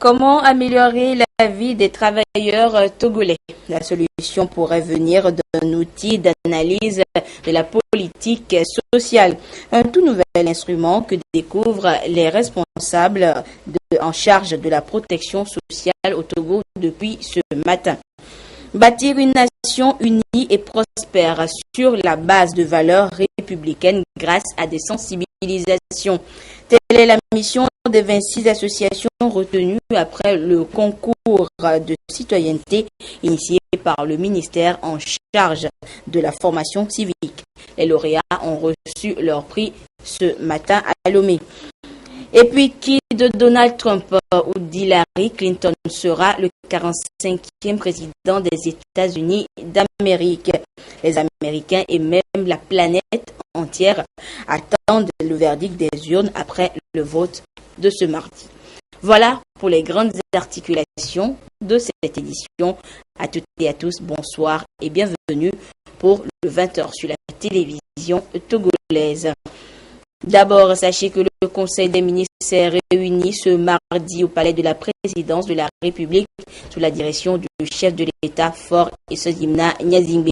Comment améliorer la vie des travailleurs togolais? La solution pourrait venir d'un outil d'analyse de la politique sociale, un tout nouvel instrument que découvrent les responsables en charge de la protection sociale au Togo depuis ce matin. Bâtir une nation unie et prospère sur la base de valeurs républicaines grâce à des sensibilisations. Telle est la mission des 26 associations retenues après le concours de citoyenneté initié par le ministère en charge de la formation civique. Les lauréats ont reçu leur prix ce matin à Lomé. Et puis, qui de Donald Trump ou d'Hillary Clinton sera le 45e président des États-Unis d'Amérique? Les Américains et même la planète entière attendent le verdict des urnes après le vote de ce mardi. Voilà pour les grandes articulations de cette édition. À toutes et à tous, bonsoir et bienvenue pour le 20h sur la télévision togolaise. D'abord, sachez que le Conseil des ministres s'est réuni ce mardi au palais de la présidence de la République sous la direction du chef de l'État, Faure Esozimna Nyazingbe.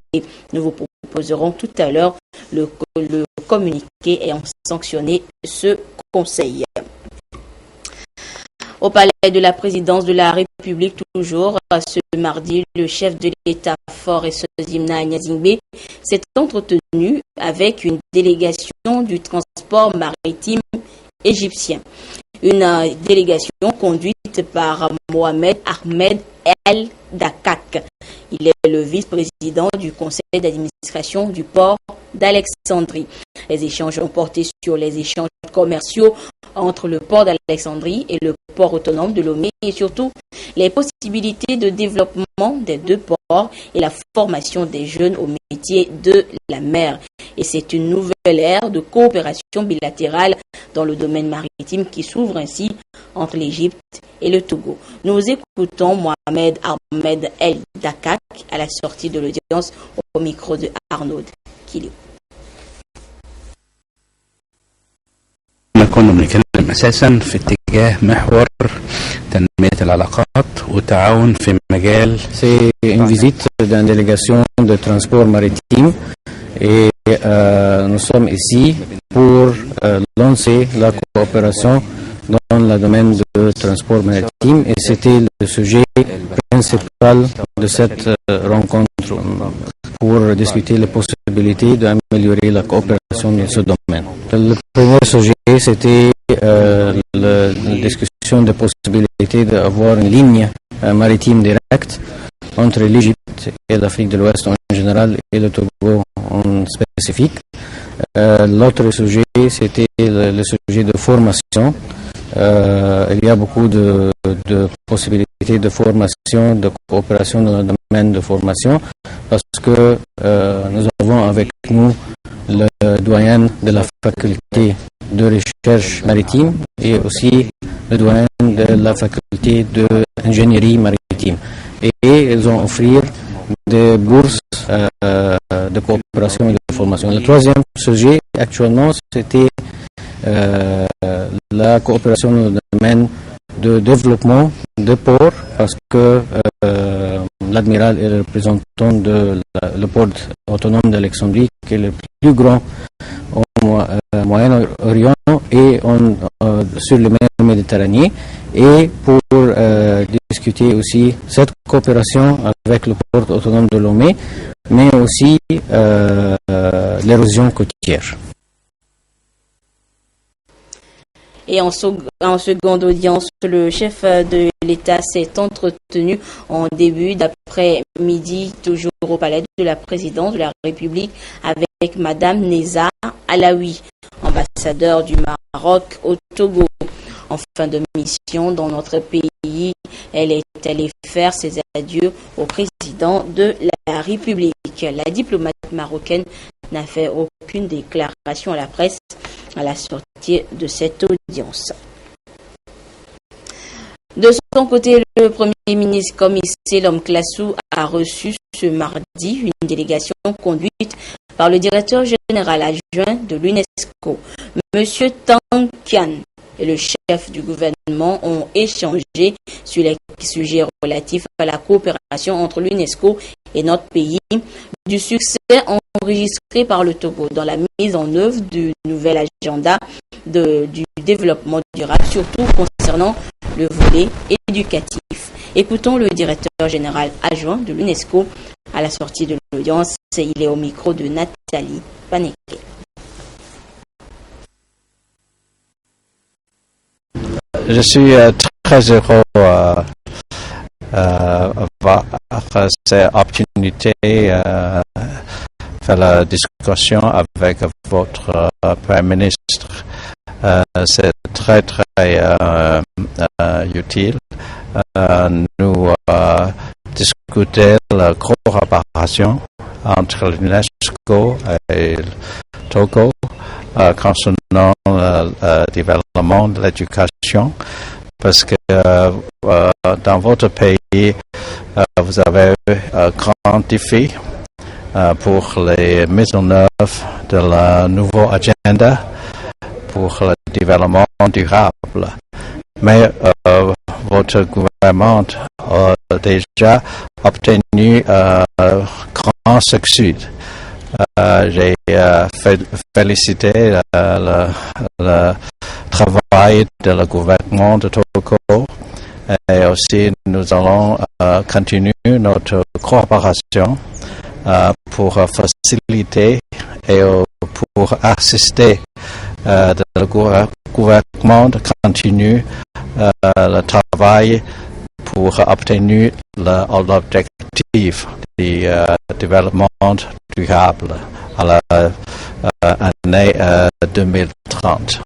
Nous vous proposerons tout à l'heure le communiqué ayant sanctionné ce conseil. Au palais de la présidence de la République, toujours ce mardi, le chef de l'État, Faure Esozimna Nyazingbe, s'est entretenu avec une délégation du transport maritime égyptien. Une délégation conduite par Mohamed Ahmed El Dakak. Il est le vice-président du conseil d'administration du port d'Alexandrie. Les échanges ont porté sur les échanges commerciaux entre le port d'Alexandrie et le port autonome de Lomé et surtout les possibilités de développement des deux ports et la formation des jeunes au métier de la mer. Et c'est une nouvelle ère de coopération bilatérale dans le domaine maritime qui s'ouvre ainsi entre l'Égypte et le Togo. Nous écoutons Mohamed Ahmed El Dakak à la sortie de l'audience au micro de Arnaud Kilio. كنا بنتكلم اساسا في اتجاه محور تنمية العلاقات والتعاون في مجال. C'est une visite d'une délégation de transport maritime et nous sommes ici pour lancer la coopération dans le domaine du transport maritime et c'était le sujet principal de cette rencontre pour discuter les possibilités d'améliorer la coopération dans ce domaine. Le premier sujet, c'était la discussion de possibilités d'avoir une ligne maritime directe entre l'Égypte et l'Afrique de l'Ouest en général et le Togo en spécifique. L'autre sujet, c'était le sujet de formation. Il y a beaucoup de possibilités de formation, de coopération dans le domaine de formation parce que nous avons avec nous le doyen de la faculté de recherche maritime et aussi le doyen de la faculté d'ingénierie maritime. Et ils ont offert des bourses de coopération et de formation. Le troisième sujet actuellement, c'était la coopération dans le domaine de développement de ports parce que l'admiral est le représentant de le port autonome d'Alexandrie qui est le plus grand au Moyen-Orient et sur le mer Méditerranée et pour discuter aussi cette coopération avec le port autonome de Lomé mais aussi l'érosion côtière. Et en seconde audience, le chef de l'État s'est entretenu en début d'après-midi, toujours au palais de la présidence de la République, avec Madame Neza Alaoui, ambassadeur du Maroc au Togo. En fin de mission dans notre pays, elle est allée faire ses adieux au président de la République. La diplomate marocaine n'a fait aucune déclaration à la presse à la sortie de cette audience. De son côté, le Premier ministre Comissé Lom Klassou a reçu ce mardi une délégation conduite par le directeur général adjoint de l'UNESCO, M. Tang Kian, et le chef du gouvernement ont échangé sur les sujets relatifs à la coopération entre l'UNESCO et notre pays, du succès enregistré par le Togo dans la mise en œuvre du nouvel agenda du développement durable, surtout concernant le volet éducatif. Écoutons le directeur général adjoint de l'UNESCO à la sortie de l'audience. Il est au micro de Nathalie Paneke. Je suis très heureux d'avoir cette opportunité de faire la discussion avec votre Premier ministre. C'est très utile. Nous discuter la coopération entre l'UNESCO et le Togo concernant le développement de l'éducation, parce que dans votre pays, vous avez un grand défi pour les mises en œuvre de la nouveau agenda pour le développement durable. Mais votre gouvernement a déjà obtenu grand succès. J'ai félicité le travail de le gouvernement de Togo et aussi nous allons continuer notre coopération pour faciliter et pour assister le gouvernement de continuer le travail pour obtenir l'objectif du développement durable à l'année 2030.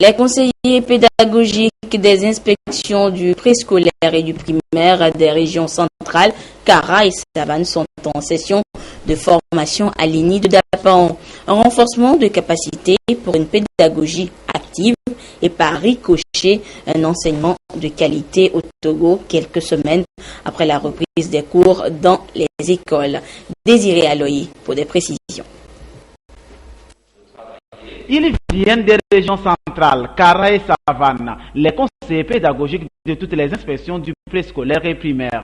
Les conseillers pédagogiques des inspections du préscolaire et du primaire des régions centrales, Kara et Savane, sont en session de formation à l'INI de Dapan. Un renforcement de capacité pour une pédagogie active et par ricochet un enseignement de qualité au Togo quelques semaines après la reprise des cours dans les écoles. Désiré Aloyi pour des précisions. Ils viennent des régions centrales, Kara et Savane, les conseillers pédagogiques de toutes les inspections du préscolaire et primaire,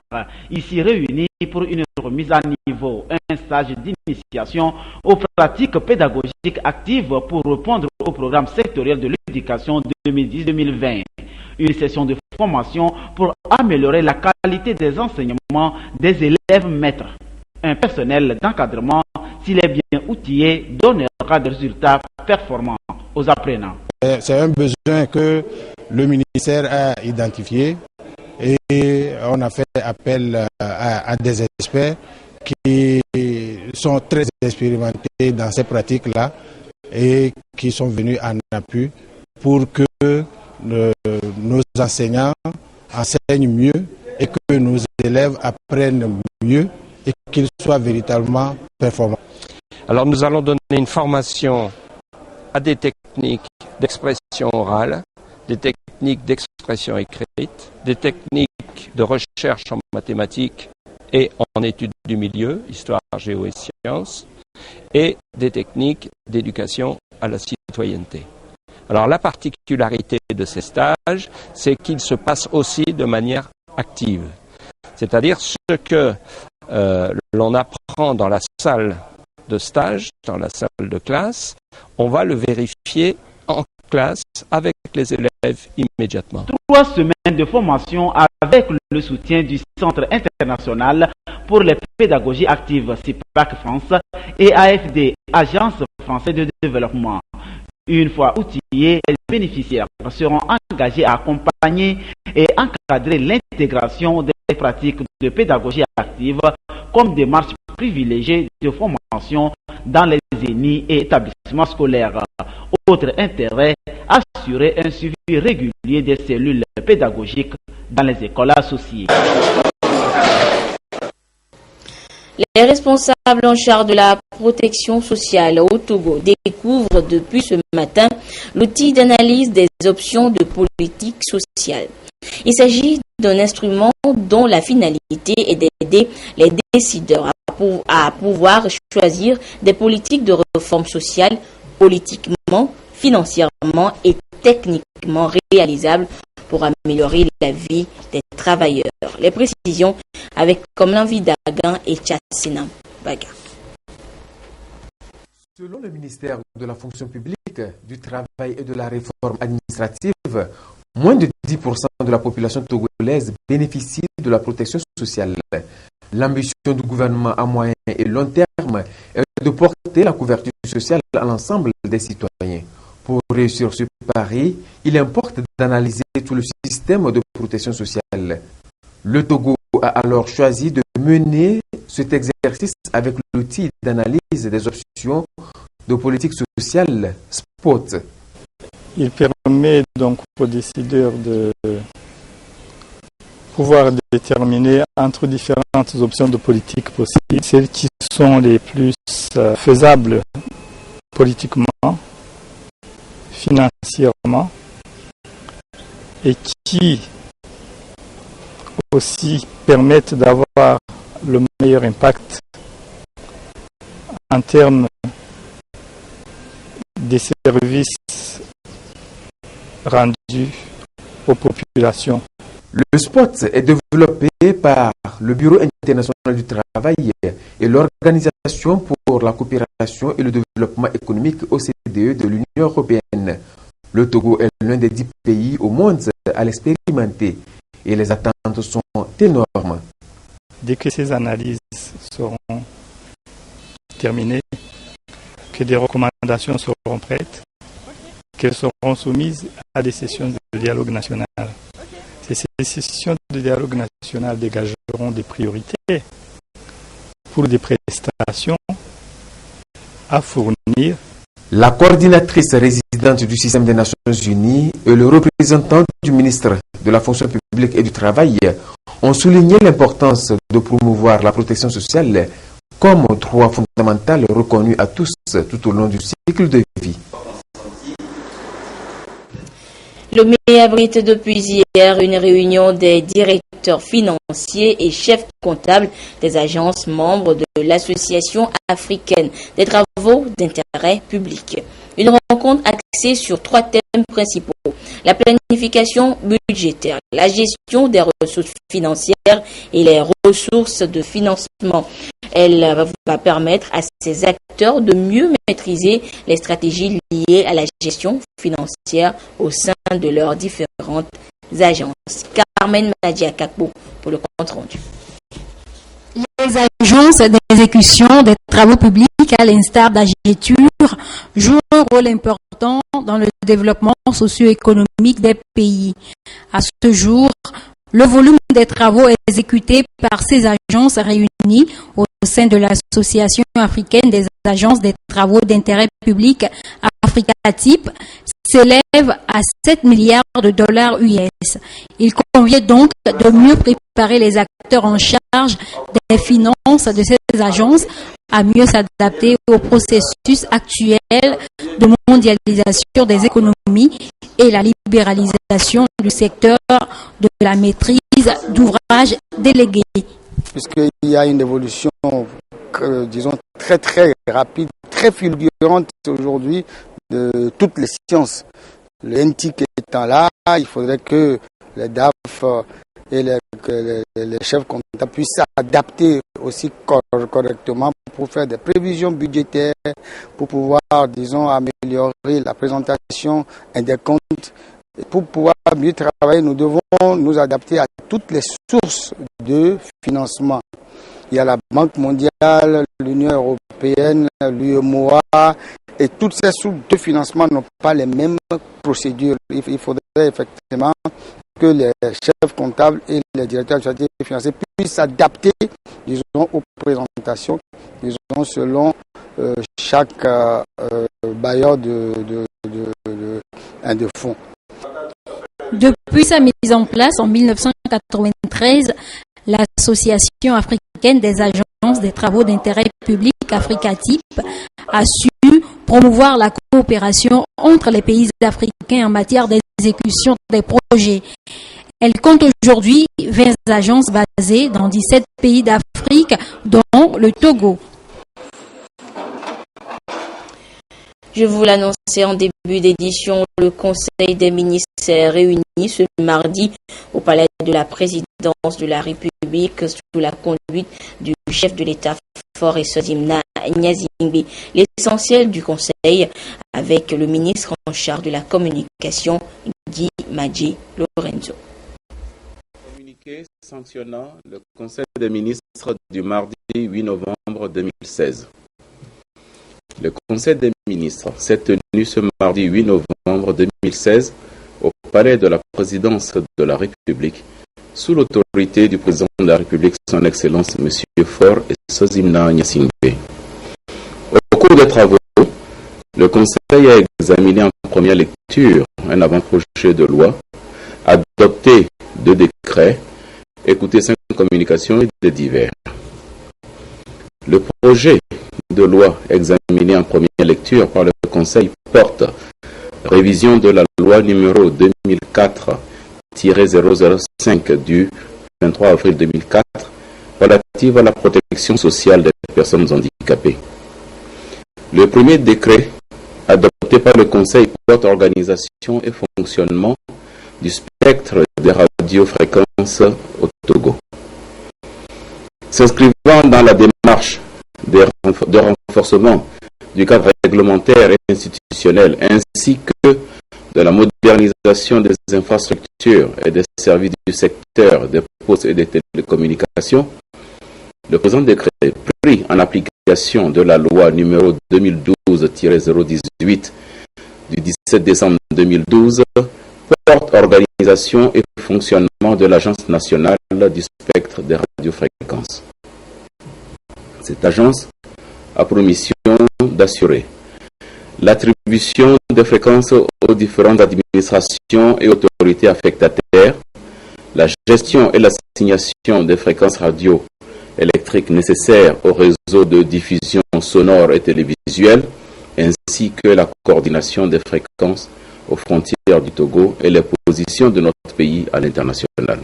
ici réunis pour une remise à niveau, un stage d'initiation aux pratiques pédagogiques actives pour répondre au programme sectoriel de l'éducation 2010-2020. Une session de formation pour améliorer la qualité des enseignements des élèves maîtres. Un personnel d'encadrement, s'il est bien outillé, donnera des résultats performants aux apprenants. C'est un besoin que le ministère a identifié et on a fait appel à des experts qui sont très expérimentés dans ces pratiques-là et qui sont venus en appui pour que nos enseignants enseignent mieux et que nos élèves apprennent mieux et qu'ils soient véritablement performants. Alors nous allons donner une formation à des techniques d'expression orale, des techniques d'expression écrite, des techniques de recherche en mathématiques et en études du milieu, histoire, géo et sciences, et des techniques d'éducation à la citoyenneté. Alors la particularité de ces stages, c'est qu'ils se passent aussi de manière active. C'est-à-dire ce que l'on apprend dans la salle de stage, dans la salle de classe, on va le vérifier en classe avec les élèves immédiatement. 3 semaines de formation avec le soutien du Centre international pour les pédagogies actives CIPAC France et AFD, Agence française de développement. Une fois outillés, les bénéficiaires seront engagés à accompagner et encadrer l'intégration des pratiques de pédagogie active comme démarche privilégiée de formation dans les ENI et établissements scolaires. Autre intérêt, assurer un suivi régulier des cellules pédagogiques dans les écoles associées. Les responsables en charge de la protection sociale au Togo découvrent depuis ce matin l'outil d'analyse des options de politique sociale. Il s'agit d'un instrument dont la finalité est d'aider les décideurs à pouvoir choisir des politiques de réforme sociale politiquement financièrement et techniquement réalisable pour améliorer la vie des travailleurs. Les précisions avec Komlan Vidagan et Tchatsina Baga. Selon le ministère de la fonction publique, du travail et de la réforme administrative, moins de 10% de la population togolaise bénéficie de la protection sociale. L'ambition du gouvernement à moyen et long terme est de porter la couverture sociale à l'ensemble des citoyens. Pour réussir ce pari, il importe d'analyser tout le système de protection sociale. Le Togo a alors choisi de mener cet exercice avec l'outil d'analyse des options de politique sociale SPOT. Il permet donc aux décideurs de pouvoir déterminer entre différentes options de politique possibles, celles qui sont les plus faisables politiquement, financièrement, et qui aussi permettent d'avoir le meilleur impact en termes des services rendus aux populations. Le SPOT est développé par le Bureau international du travail et l'Organisation pour la coopération et le développement économique OCDE de l'Union européenne. Le Togo est l'un des 10 pays au monde à l'expérimenter et les attentes sont énormes. Dès que ces analyses seront terminées, que des recommandations seront prêtes, qu'elles seront soumises à des sessions de dialogue national. Ces sessions de dialogue national dégageront des priorités pour des prestations à fournir. La coordinatrice résidente du système des Nations Unies et le représentant du ministre de la fonction publique et du travail ont souligné l'importance de promouvoir la protection sociale comme droit fondamental reconnu à tous tout au long du cycle de vie. Lomé abrite depuis hier une réunion des directeurs financiers et chefs comptables des agences membres de l'Association africaine des travaux d'intérêt public. Une rencontre axée sur 3 thèmes principaux: la planification budgétaire, la gestion des ressources financières et les ressources de financement. Elle va permettre à ces acteurs de mieux maîtriser les stratégies liées à la gestion financière au sein de leurs différentes agences. Carmen Madia-Kakbo pour le compte rendu. Les agences d'exécution des travaux publics, à l'instar d'AGETUR, jouent un rôle important dans le développement socio-économique des pays. À ce jour, le volume des travaux exécutés par ces agences réunies au sein de l'Association africaine des agences des travaux d'intérêt public Africa-Type s'élève à 7 milliards de dollars US. Il convient donc de mieux préparer les acteurs en charge des finances de ces agences à mieux s'adapter au processus actuel de mondialisation des économies et la libéralisation du secteur de la maîtrise d'ouvrages délégués. Puisqu'il y a une évolution, disons, très très rapide, très fulgurante aujourd'hui de toutes les sciences. Le NTIC étant là, il faudrait que les DAF et les chefs comptables puissent s'adapter aussi correctement pour faire des prévisions budgétaires, pour pouvoir, disons, améliorer la présentation des comptes. Pour pouvoir mieux travailler, nous devons nous adapter à toutes les sources de financement. Il y a la Banque mondiale, l'Union européenne, l'UEMOA, et toutes ces sources de financement n'ont pas les mêmes procédures. Il faudrait effectivement que les chefs comptables et les directeurs administratifs financiers puissent s'adapter, disons, aux présentations, disons, selon chaque bailleur de fonds. Depuis sa mise en place en 1993, l'Association africaine des agences des travaux d'intérêt public Africa-Type a su promouvoir la coopération entre les pays africains en matière d'exécution des projets. Elle compte aujourd'hui 20 agences basées dans 17 pays d'Afrique, dont le Togo. Je vous l'annonçais en début début d'édition, le Conseil des ministres s'est réuni ce mardi au Palais de la Présidence de la République sous la conduite du chef de l'État Faure Sozimna Nyazingbe. L'essentiel du Conseil avec le ministre en charge de la communication, Guy Madji Lorenzo. Communiqué sanctionnant le Conseil des ministres du mardi 8 novembre 2016. Le Conseil des ministres s'est tenu ce mardi 8 novembre 2016 au Palais de la Présidence de la République sous l'autorité du Président de la République, Son Excellence M. Faure Sozimna Nyazingbe. Au cours des travaux, le Conseil a examiné en première lecture un avant-projet de loi, adopté 2 décrets, écouté 5 communications et des divers. Le projet de loi examiné en première lecture par le Conseil porte révision de la loi numéro 2004-005 du 23 avril 2004 relative à la protection sociale des personnes handicapées. Le premier décret adopté par le Conseil porte organisation et fonctionnement du spectre des radiofréquences au Togo. S'inscrivant dans la démarche de renforcement du cadre réglementaire et institutionnel ainsi que de la modernisation des infrastructures et des services du secteur des postes et des télécommunications, le présent décret, pris en application de la loi numéro 2012-018 du 17 décembre 2012, porte organisation et fonctionnement de l'Agence nationale du spectre des radiofréquences. Cette agence a pour mission d'assurer l'attribution des fréquences aux différentes administrations et autorités affectataires, la gestion et l'assignation des fréquences radio électriques nécessaires au réseau de diffusion sonore et télévisuelle, ainsi que la coordination des fréquences aux frontières du Togo et les positions de notre pays à l'international.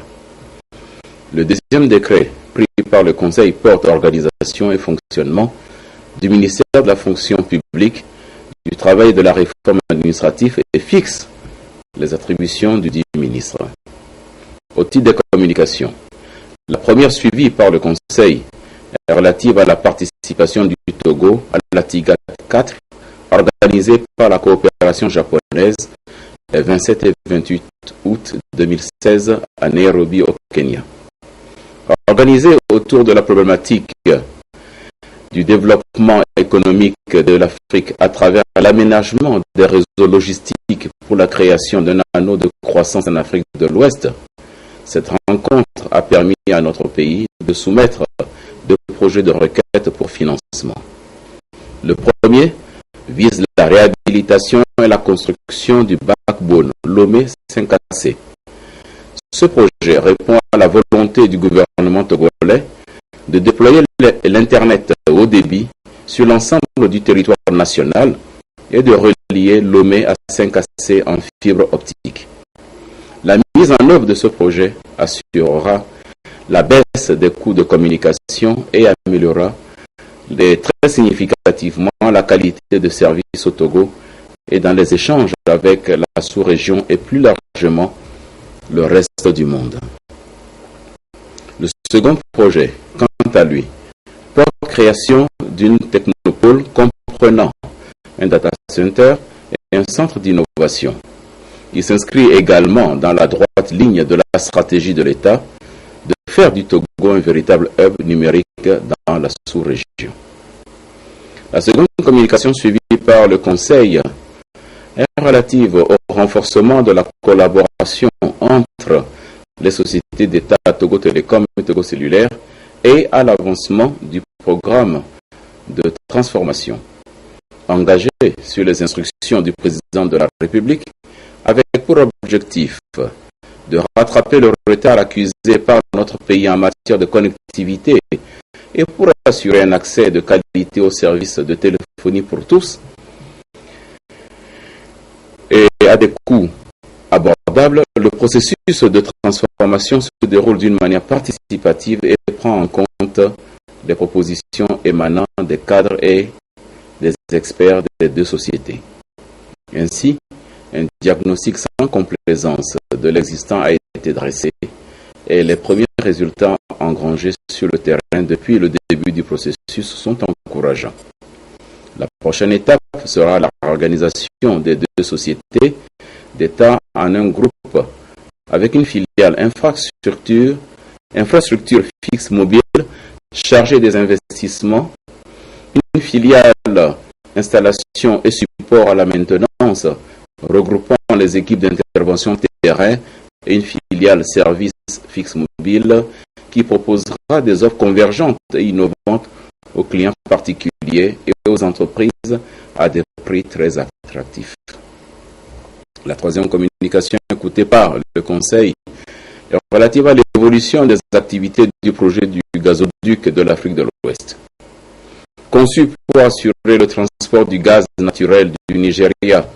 Le deuxième décret pris par le Conseil porte organisation et fonctionnement du ministère de la fonction publique, du travail et de la réforme administrative et fixe les attributions du dit ministre. Au titre des communications, la première suivie par le Conseil est relative à la participation du Togo à la TIGAT 4 organisée par la coopération japonaise les 27 et 28 août 2016 à Nairobi au Kenya. Organisée autour de la problématique du développement économique de l'Afrique à travers l'aménagement des réseaux logistiques pour la création d'un anneau de croissance en Afrique de l'Ouest, cette rencontre a permis à notre pays de soumettre 2 projets de requête pour financement. Le premier vise la réhabilitation et la construction du backbone Lomé 5AC. Ce projet répond à la volonté du gouvernement togolais de déployer l'Internet haut débit sur l'ensemble du territoire national et de relier Lomé à 5AC en fibre optique. La mise en œuvre de ce projet assurera la baisse des coûts de communication et améliorera très significativement la qualité de service au Togo et dans les échanges avec la sous-région et plus largement le reste du monde. Le second projet, quant à lui, porte création d'une technopole comprenant un data center et un centre d'innovation. Il s'inscrit également dans la droite ligne de la stratégie de l'État de faire du Togo un véritable hub numérique dans la sous-région. La seconde communication suivie par le Conseil est relative au renforcement de la collaboration entre les sociétés d'État Togo Télécom et Togo Cellulaire et à l'avancement du programme de transformation engagé sur les instructions du Président de la République avec pour objectif de rattraper le retard accusé par notre pays en matière de connectivité et pour assurer un accès de qualité aux services de téléphonie pour tous et à des coûts abordables, le processus de transformation se déroule d'une manière participative et prend en compte les propositions émanant des cadres et des experts des 2 sociétés. Ainsi, un diagnostic sans complaisance de l'existant a été dressé et les premiers résultats engrangés sur le terrain depuis le début du processus sont encourageants. La prochaine étape sera la réorganisation des deux sociétés d'État en un groupe avec une filiale infrastructure fixe mobile chargée des investissements, une filiale installation et support à la maintenance regroupant les équipes d'intervention terrain et une filiale service fixe mobile qui proposera des offres convergentes et innovantes aux clients particuliers et aux entreprises à des prix très attractifs. La troisième communication écoutée par le Conseil est relative à l'évolution des activités du projet du gazoduc de l'Afrique de l'Ouest. Conçu pour assurer le transport du gaz naturel du Nigeria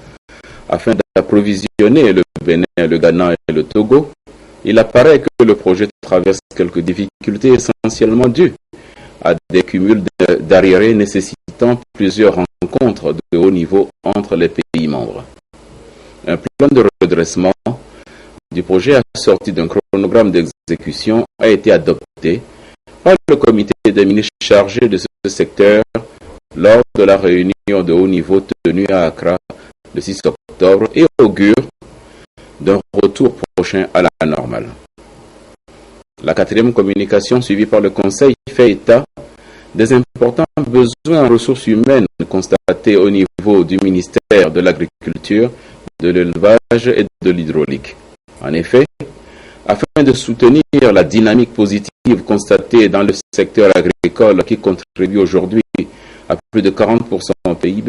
afin d'approvisionner le Bénin, le Ghana et le Togo, il apparaît que le projet traverse quelques difficultés essentiellement dues à des cumuls d'arriérés nécessitant plusieurs rencontres de haut niveau entre les pays membres. Un plan de redressement du projet assorti d'un chronogramme d'exécution a été adopté par le comité des ministres chargé de ce secteur lors de la réunion de haut niveau tenue à Accra le 6 octobre et augure d'un retour prochain à la normale. La quatrième communication suivie par le Conseil fait état des importants besoins en ressources humaines constatés au niveau du ministère de l'Agriculture, de l'Élevage et de l'Hydraulique. En effet, afin de soutenir la dynamique positive constatée dans le secteur agricole qui contribue aujourd'hui à plus de 40% au PIB,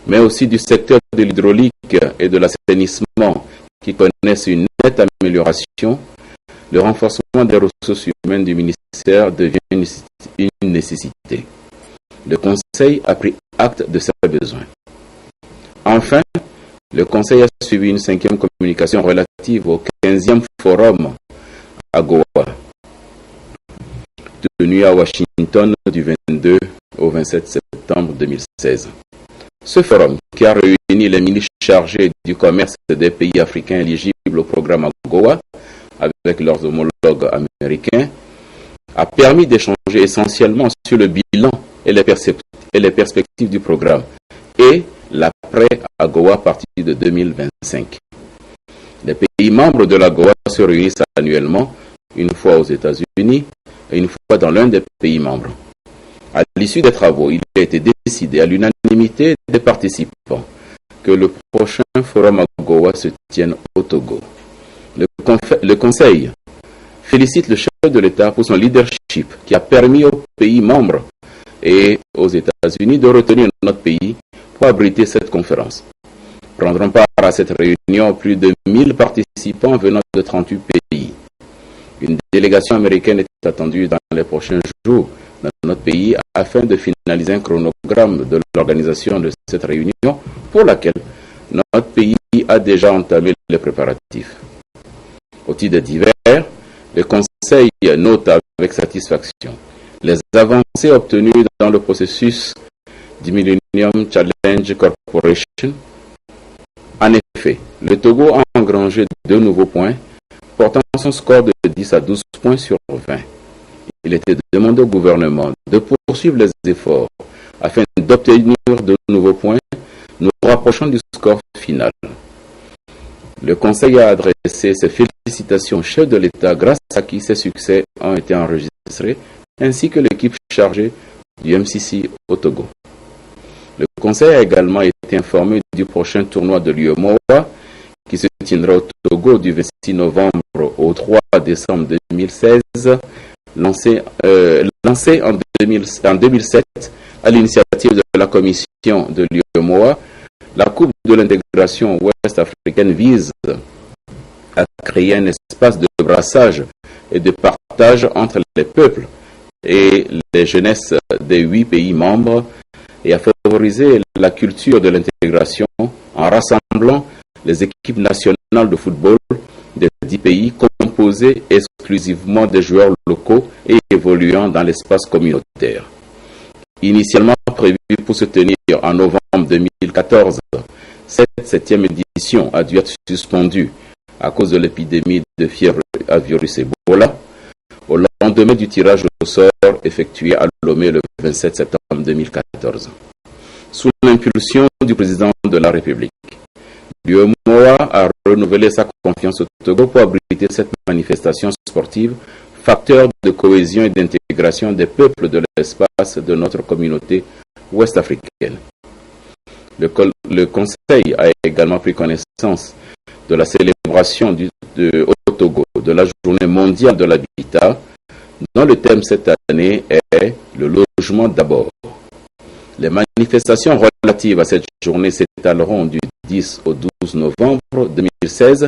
mais aussi du secteur de l'hydraulique et de l'assainissement qui connaissent une nette amélioration, le renforcement des ressources humaines du ministère devient une nécessité. Le Conseil a pris acte de ces besoins. Enfin, le Conseil a suivi une cinquième communication relative au 15e forum AGOA, tenu à Washington du 22 au 27 septembre 2016. Ce forum, qui a réuni les ministres chargés du commerce des pays africains éligibles au programme AGOA avec leurs homologues américains, a permis d'échanger essentiellement sur le bilan et les perspectives du programme et l'après-AGOA à partir de 2025. Les pays membres de l'AGOA se réunissent annuellement, une fois aux États-Unis et une fois dans l'un des pays membres. À l'issue des travaux, il a été décidé à l'unanimité des participants que le prochain forum AGOA se tienne au Togo. Le Conseil félicite le chef de l'État pour son leadership qui a permis aux pays membres et aux États-Unis de retenir notre pays pour abriter cette conférence. Prendront part à cette réunion plus de 1000 participants venant de 38 pays. Une délégation américaine est attendue dans les prochains jours dans notre pays afin de finaliser un chronogramme de l'organisation de cette réunion pour laquelle notre pays a déjà entamé les préparatifs. Au titre divers, le Conseil note avec satisfaction les avancées obtenues dans le processus du Millennium Challenge Corporation. En effet, le Togo a engrangé 2 nouveaux points, portant son score de 10 à 12 points sur 20. Il était demandé au gouvernement de poursuivre les efforts afin d'obtenir de nouveaux points, nous rapprochant du score final. Le Conseil a adressé ses félicitations au chef de l'État grâce à qui ces succès ont été enregistrés, ainsi que l'équipe chargée du MCC au Togo. Le Conseil a également été informé du prochain tournoi de l'UEMOA qui se tiendra au Togo du 26 novembre au 3 décembre 2016, lancé en 2007 à l'initiative de la commission de l'UEMOA. La Coupe de l'intégration ouest-africaine vise à créer un espace de brassage et de partage entre les peuples et les jeunesses des 8 pays membres et à favoriser la culture de l'intégration en rassemblant les équipes nationales de football des 10 pays composés exclusivement de joueurs locaux et évoluant dans l'espace communautaire. Initialement prévu pour se tenir en novembre 2014, Cette 7e édition a dû être suspendue à cause de l'épidémie de fièvre à virus Ebola au lendemain du tirage au sort effectué à Lomé le 27 septembre 2014. Sous l'impulsion du président de la République, l'UEMOA a renouvelé sa confiance au Togo pour abriter cette manifestation sportive, facteur de cohésion et d'intégration des peuples de l'espace de notre communauté ouest-africaine. Le Conseil a également pris connaissance de la célébration au Togo de la Journée mondiale de l'habitat, dont le thème cette année est le logement d'abord. Les manifestations relatives à cette journée s'étaleront du 10 au 12 novembre 2016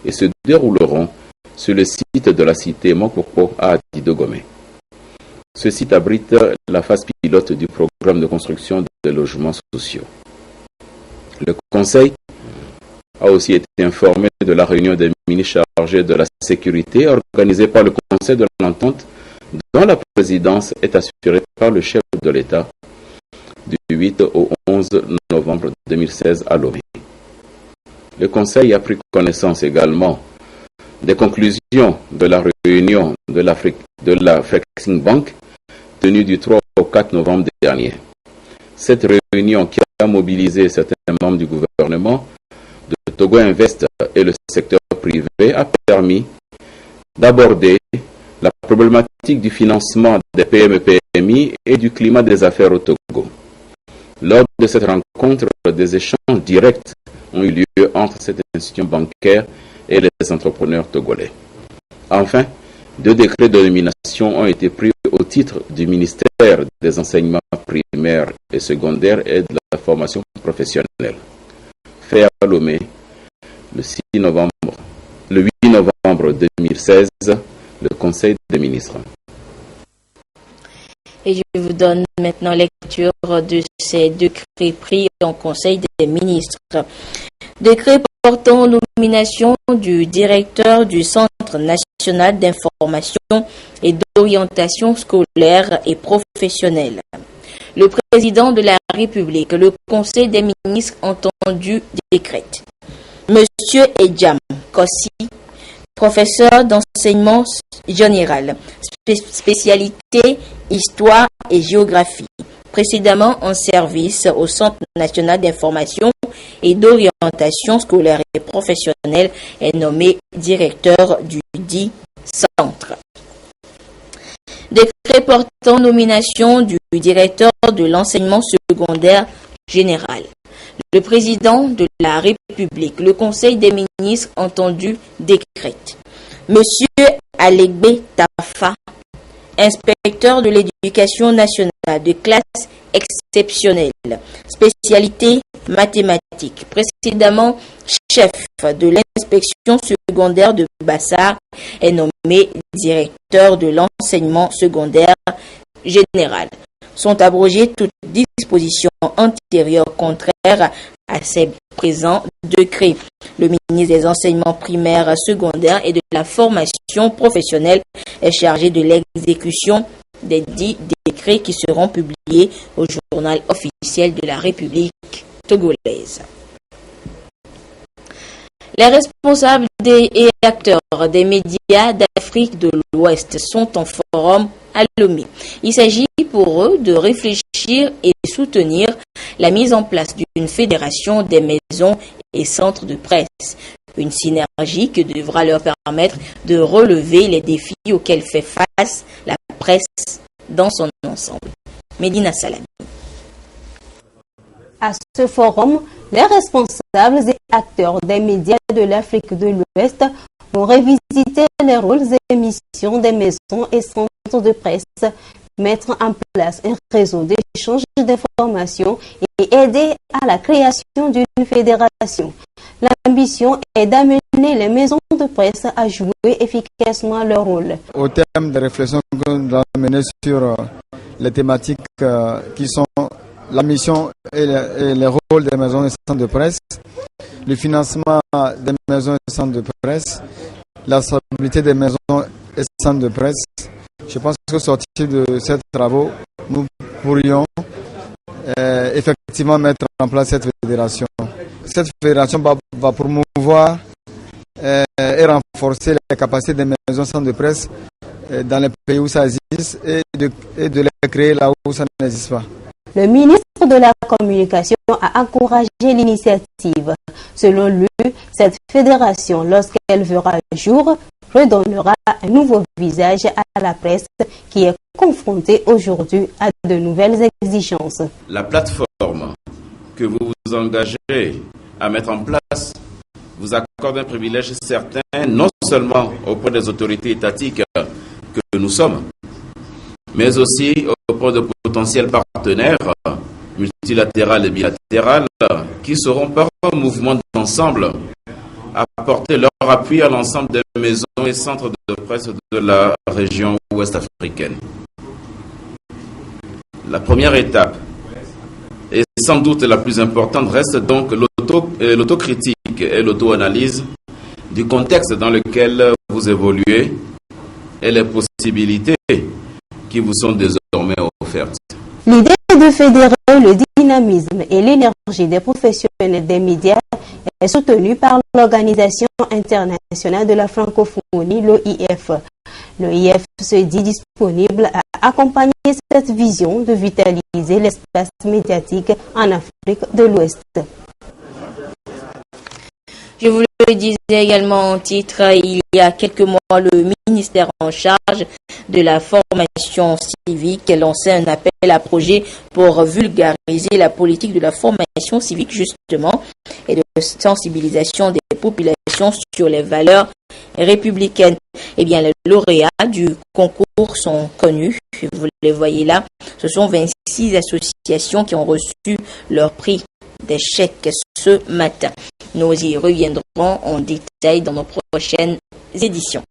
et se dérouleront sur le site de la cité Mokoko à Didogomé. Ce site abrite la phase pilote du programme de construction de logements sociaux. Le Conseil a aussi été informé de la réunion des ministres chargés de la sécurité organisée par le Conseil de l'Entente, dont la présidence est assurée par le chef de l'État du 8 au 11 novembre 2016 à Lomé. Le Conseil a pris connaissance également des conclusions de la réunion de la Flexing Bank tenue du 3 au 4 novembre dernier. Cette réunion qui a mobilisé certains membres du gouvernement de Togo Invest et le secteur privé a permis d'aborder la problématique du financement des PME-PMI et du climat des affaires au Togo. Lors de cette rencontre, des échanges directs ont eu lieu entre cette institution bancaire et les entrepreneurs togolais. Enfin, 2 décrets de nomination ont été pris au titre du ministère des enseignements primaires et secondaires et de la formation professionnelle. Fait à Lomé le 8 novembre 2016, le Conseil des ministres. Et je vous donne maintenant lecture de ces décrets pris en Conseil des ministres. Décret portant nomination du directeur du Centre national d'information et d'orientation scolaire et professionnelle. Le président de la République, le Conseil des ministres entendu décrète. Monsieur Edjam Kossi, professeur d'enseignement général, spécialité histoire et géographie, précédemment en service au Centre national d'information et d'orientation scolaire et professionnelle, est nommé directeur du dit centre. Décret portant nomination du directeur de l'enseignement secondaire général. Le président de la République, le Conseil des ministres entendu décrète. Monsieur Alegbe Tafa, inspecteur de l'éducation nationale de classe exceptionnelle, spécialité mathématiques, précédemment chef de l'inspection secondaire de Bassar, est nommé directeur de l'enseignement secondaire général. Sont abrogées toutes dispositions antérieures contraires à ces présents décrets. Le ministre des enseignements primaires, secondaires et de la formation professionnelle est chargé de l'exécution des 10 décrets qui seront publiés au journal officiel de la République togolaise. Les responsables et acteurs des médias d'Afrique de l'Ouest sont en forum à Lomé. Il s'agit pour eux de réfléchir et soutenir la mise en place d'une fédération des maisons et centres de presse. Une synergie qui devra leur permettre de relever les défis auxquels fait face la presse dans son ensemble. Medina Salami. À ce forum, les responsables et acteurs des médias de l'Afrique de l'Ouest vont revisiter les rôles et missions des maisons et centres de presse, mettre en place un réseau d'échange d'informations et aider à la création d'une fédération. L'ambition est d'amener les maisons de presse à jouer efficacement leur rôle. Au terme des réflexions que nous avons menées sur les thématiques qui sont la mission et les rôles des maisons et centres de presse, le financement des maisons et centres de presse, la stabilité des maisons et centres de presse. Je pense que sorti de ces travaux, nous pourrions effectivement mettre en place cette fédération. cette fédération va promouvoir et renforcer les capacités des maisons centres de presse dans les pays où ça existe et de les créer là où ça n'existe pas. Le ministre de la Communication a encouragé l'initiative. Selon lui, cette fédération, lorsqu'elle verra jour, redonnera un nouveau visage à la presse qui est confrontée aujourd'hui à de nouvelles exigences. La plateforme que vous vous engagez à mettre en place vous accorde un privilège certain, non seulement auprès des autorités étatiques que nous sommes, mais aussi auprès de potentiels partenaires multilatérales et bilatérales qui seront par un mouvement d'ensemble apporter leur appui à l'ensemble des maisons et centres de presse de la région ouest africaine. La première étape, et sans doute la plus importante, reste donc l'autocritique et l'auto-analyse du contexte dans lequel vous évoluez et les possibilités qui vous sont désormais offertes. L'idée de fédérer le dynamisme et l'énergie des professionnels des médias est soutenue par l'Organisation internationale de la francophonie, l'OIF. L'OIF se dit disponible à accompagner cette vision de vitaliser l'espace médiatique en Afrique de l'Ouest. Je vous le disais également en titre, il y a quelques mois, le ministère en charge de la formation civique lançait un appel à projet pour vulgariser la politique de la formation civique justement et de sensibilisation des populations sur les valeurs républicaines. Eh bien, les lauréats du concours sont connus, vous les voyez là. Ce sont 26 associations qui ont reçu leur prix des chèques ce matin. Nous y reviendrons en détail dans nos prochaines éditions.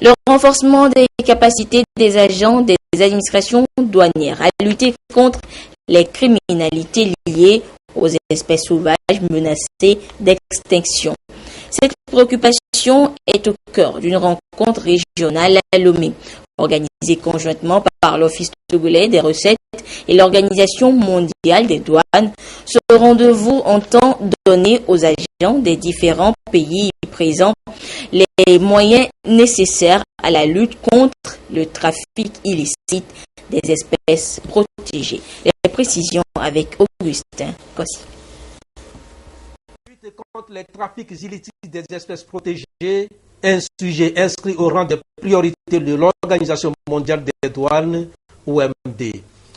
Le renforcement des capacités des agents des administrations douanières à lutter contre les criminalités liées aux espèces sauvages menacées d'extinction. Cette préoccupation est au cœur d'une rencontre régionale à Lomé, organisée conjointement par l'Office togolais des recettes et l'Organisation mondiale des douanes. Ce rendez-vous entend donner aux agents des différents pays présents les moyens nécessaires à la lutte contre le trafic illicite des espèces protégées. Les précisions avec Augustin Kossi. Lutter contre les trafics illicites des espèces protégées, un sujet inscrit au rang des priorités de l'Organisation mondiale des douanes, OMD.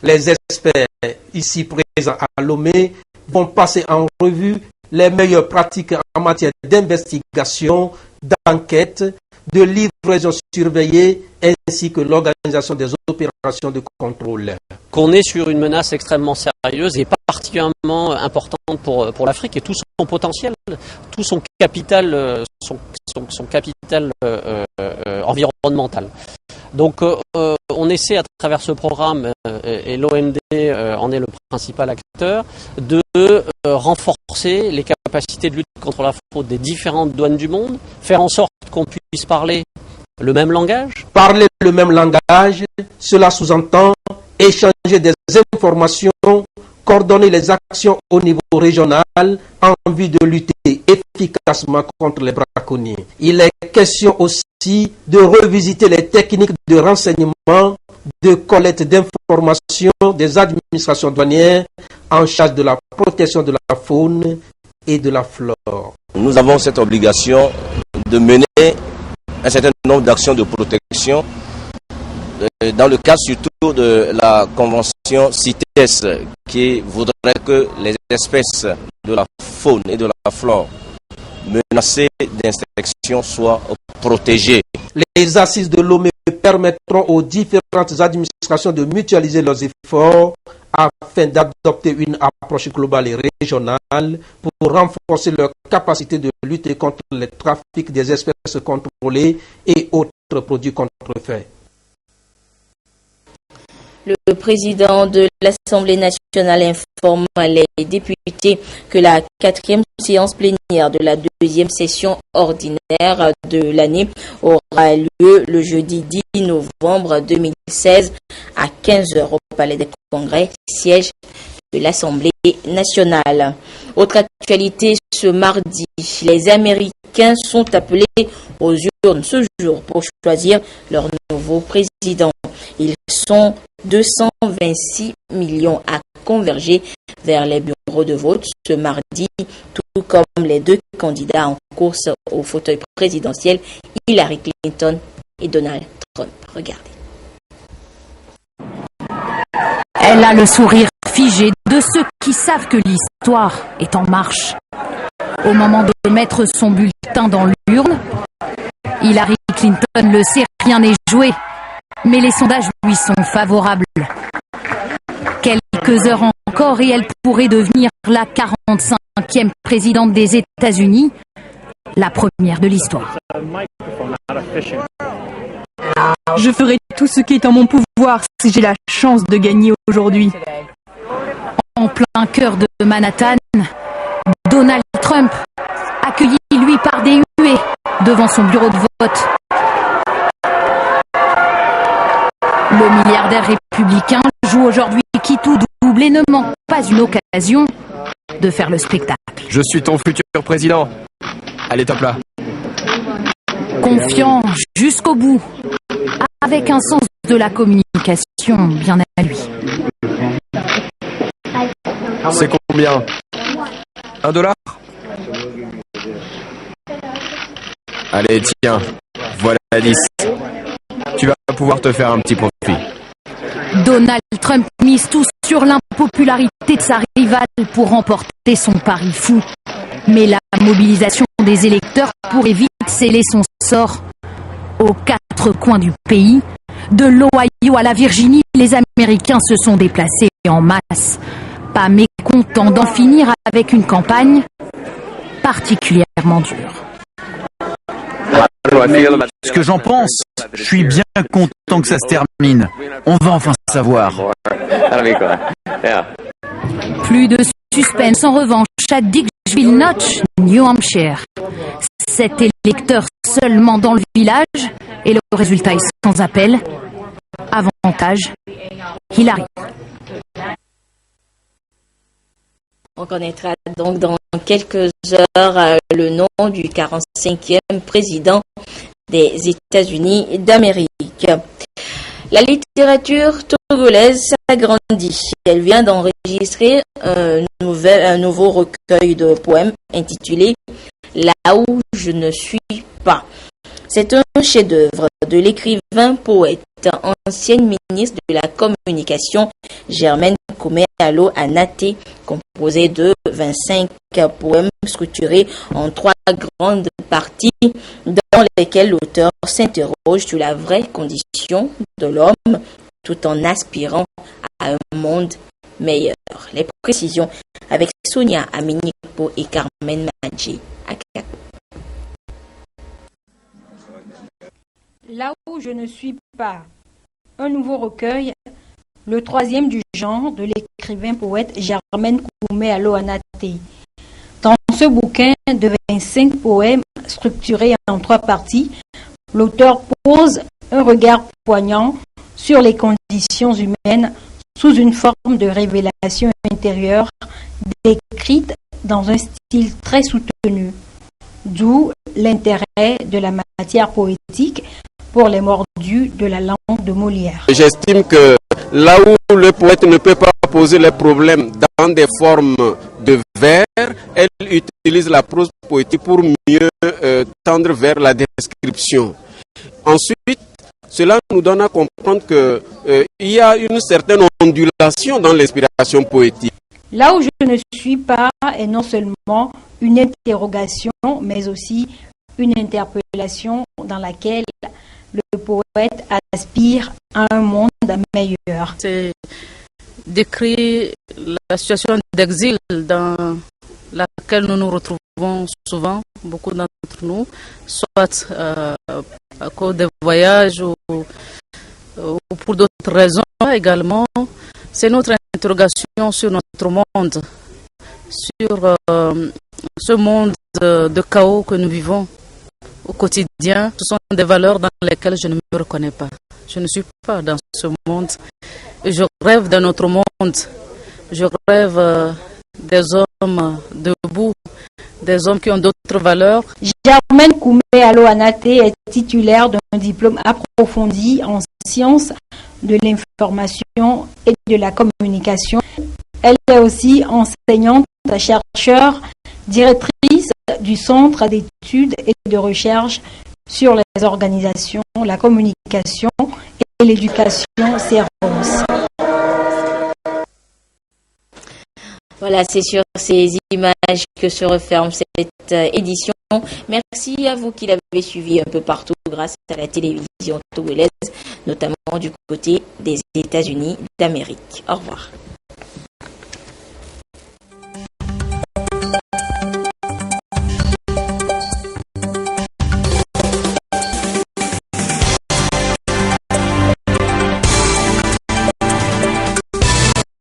Les experts ici présents à Lomé vont passer en revue les meilleures pratiques en matière d'investigation, d'enquête, de livraison surveillée, ainsi que l'organisation des opérations de contrôle. Qu'on est sur une menace extrêmement sérieuse et particulièrement importante pour l'Afrique et tout son potentiel, tout son capital, son capital environnemental. Donc on essaie à travers ce programme, et l'OMD en est le principal acteur, de renforcer les capacités de lutte contre la fraude des différentes douanes du monde, faire en sorte qu'on puisse parler le même langage. Parler le même langage, cela sous-entend échanger des informations, coordonner les actions au niveau régional en vue de lutter efficacement contre les braconniers. Il est question aussi de revisiter les techniques de renseignement, de collecte d'informations des administrations douanières en charge de la protection de la faune et de la flore. Nous avons cette obligation de mener un certain nombre d'actions de protection dans le cadre surtout de la convention CITES qui voudrait que les espèces de la faune et de la flore menacées d'extinction soient protégées. Les assises de Lomé permettront aux différentes administrations de mutualiser leurs efforts afin d'adopter une approche globale et régionale pour renforcer leur capacité de lutter contre les trafics des espèces contrôlées et autres produits contrefaits. Le président de l'Assemblée nationale informe les députés que la 4e séance plénière de la 2e session ordinaire de l'année aura lieu le jeudi 10 novembre 2016 à 15h au Palais des Congrès, siège de l'Assemblée nationale. Autre actualité, ce mardi, les Américains sont appelés aux urnes ce jour pour choisir leur nouveau président. Ils sont 226 millions à converger vers les bureaux de vote ce mardi, tout comme les deux candidats en course au fauteuil présidentiel, Hillary Clinton et Donald Trump. Regardez. Elle a le sourire figé de ceux qui savent que l'histoire est en marche. Au moment de mettre son bulletin dans l'urne, Hillary Clinton le sait, rien n'est joué, mais les sondages lui sont favorables. Quelques heures encore et elle pourrait devenir la 45e présidente des États-Unis, la première de l'histoire. Je ferai tout ce qui est en mon pouvoir si j'ai la chance de gagner aujourd'hui. En plein cœur de Manhattan, Donald Trump, accueilli lui par des huées devant son bureau de vote. Le milliardaire républicain joue aujourd'hui qui tout double et ne manque pas une occasion de faire le spectacle. Je suis ton futur président. Allez, top là. Confiant jusqu'au bout, avec un sens de la communication bien à lui. C'est combien? $1? Allez, tiens, voilà 10. Tu vas pouvoir te faire un petit profit. Donald Trump mise tout sur l'impopularité de sa rivale pour remporter son pari fou. Mais la mobilisation des électeurs pourrait vite sceller son sort. Aux quatre coins du pays, de l'Ohio à la Virginie, les Américains se sont déplacés en masse. Pas mécontents d'en finir avec une campagne particulièrement dure. Ce que j'en pense, je suis bien content que ça se termine. On va enfin savoir. Plus de suspense en revanche à Dixville Notch, New Hampshire. 7 électeurs seulement dans le village et le résultat est sans appel. Avantage, Hillary. On connaîtra donc dans quelques heures le nom du 45e président des États-Unis d'Amérique. La littérature togolaise s'agrandit. Elle vient d'enregistrer un nouveau recueil de poèmes intitulé « Là où je ne suis pas ». C'est un chef-d'œuvre de l'écrivain poète, ancienne ministre de la Communication, Germaine Kouméalo Anaté, composé de 25 poèmes structurés en 3 grandes parties dans lesquelles l'auteur s'interroge sur la vraie condition de l'homme tout en aspirant à un monde meilleur. Les précisions avec Sonia Aminikpo et Carmen Madji. Là où je ne suis pas, un nouveau recueil, le 3e du genre de l'écrivain poète Germaine Kouméalo Anaté. Dans ce bouquin de 25 poèmes structurés en 3 parties, l'auteur pose un regard poignant sur les conditions humaines sous une forme de révélation intérieure décrite dans un style très soutenu. D'où l'intérêt de la matière poétique pour les mordus de la langue de Molière. J'estime que là où le poète ne peut pas poser les problèmes dans des formes de vers, elle utilise la prose poétique pour mieux tendre vers la description. Ensuite, cela nous donne à comprendre qu'il y a une certaine ondulation dans l'inspiration poétique. Là où je ne suis pas est non seulement une interrogation, mais aussi une interpellation dans laquelle le poète aspire à un monde meilleur. C'est décrire la situation d'exil dans laquelle nous nous retrouvons souvent, beaucoup d'entre nous, soit à cause des voyages ou pour d'autres raisons également. C'est notre interrogation sur notre monde, sur ce monde de chaos que nous vivons au quotidien. Ce sont des valeurs dans lesquelles je ne me reconnais pas. Je ne suis pas dans ce monde et je rêve d'un autre monde Je rêve des hommes debout, des hommes qui ont d'autres valeurs. Germaine Koumé-Allo Anaté est titulaire d'un diplôme approfondi en sciences de l'information et de la communication. Elle est aussi enseignante, chercheure, directrice du Centre d'études et de recherche sur les organisations, la communication et l'éducation CEROS. Voilà, c'est sur ces images que se referme cette édition. Merci à vous qui l'avez suivi un peu partout grâce à la télévision togolaise, notamment du côté des États-Unis d'Amérique. Au revoir.